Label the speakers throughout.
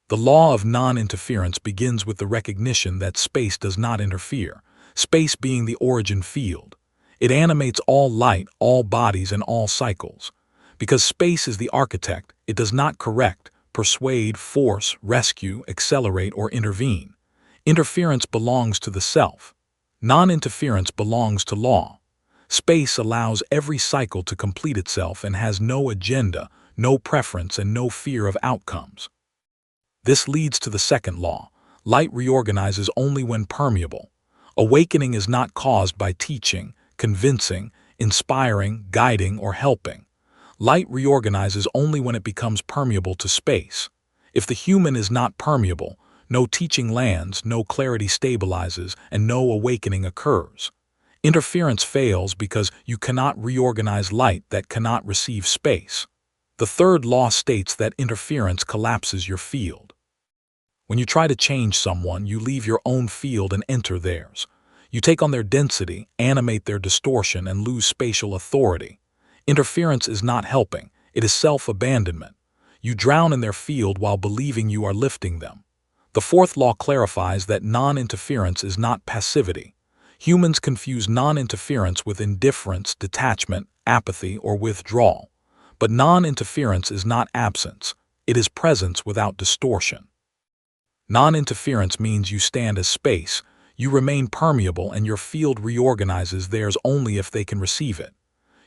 Speaker 1: The law of non-interference begins with the recognition that space does not interfere, space being the origin field. It animates all light, all bodies, and all cycles. Because space is the architect, it does not correct, persuade, force, rescue, accelerate, or intervene. Interference belongs to the self. Non-interference belongs to law. Space allows every cycle to complete itself and has no agenda, no preference, and no fear of outcomes. This leads to the second law. Light reorganizes only when permeable. Awakening is not caused by teaching, convincing, inspiring, guiding, or helping. Light reorganizes only when it becomes permeable to space. If the human is not permeable, no teaching lands, no clarity stabilizes, and no awakening occurs. Interference fails because you cannot reorganize light that cannot receive space. The third law states that interference collapses your field. When you try to change someone, you leave your own field and enter theirs. You take on their density, animate their distortion, and lose spatial authority. Interference is not helping, it is self-abandonment. You drown in their field while believing you are lifting them. The fourth law clarifies that non-interference is not passivity. Humans confuse non-interference with indifference, detachment, apathy, or withdrawal. But non-interference is not absence, it is presence without distortion. Non-interference means you stand as space, you remain permeable, and your field reorganizes theirs only if they can receive it.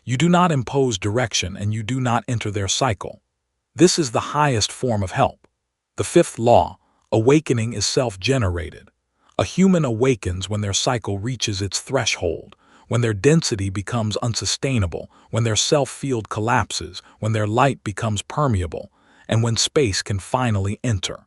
Speaker 1: You do not impose direction and you do not enter their cycle. This is the highest form of help. The fifth law, awakening, is self-generated. A human awakens when their cycle reaches its threshold, when their density becomes unsustainable, when their self-field collapses, when their light becomes permeable, and when space can finally enter.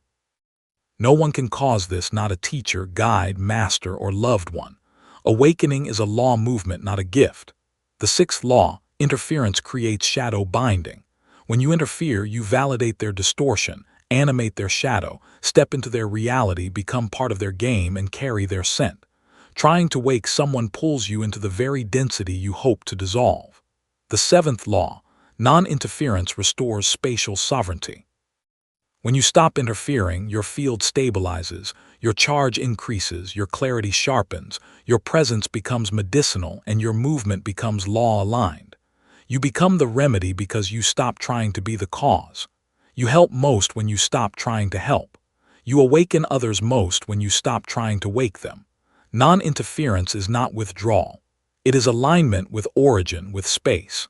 Speaker 1: No one can cause this, not a teacher, guide, master, or loved one. Awakening is a law movement, not a gift. The sixth law, interference, creates shadow binding. When you interfere, you validate their distortion, animate their shadow, step into their reality, become part of their game, and carry their scent. Trying to wake someone pulls you into the very density you hope to dissolve. The seventh law, non-interference, restores spatial sovereignty. When you stop interfering, your field stabilizes, your charge increases, your clarity sharpens, your presence becomes medicinal, and your movement becomes law-aligned. You become the remedy because you stop trying to be the cause. You help most when you stop trying to help. You awaken others most when you stop trying to wake them. Non-interference is not withdrawal. It is alignment with origin, with space.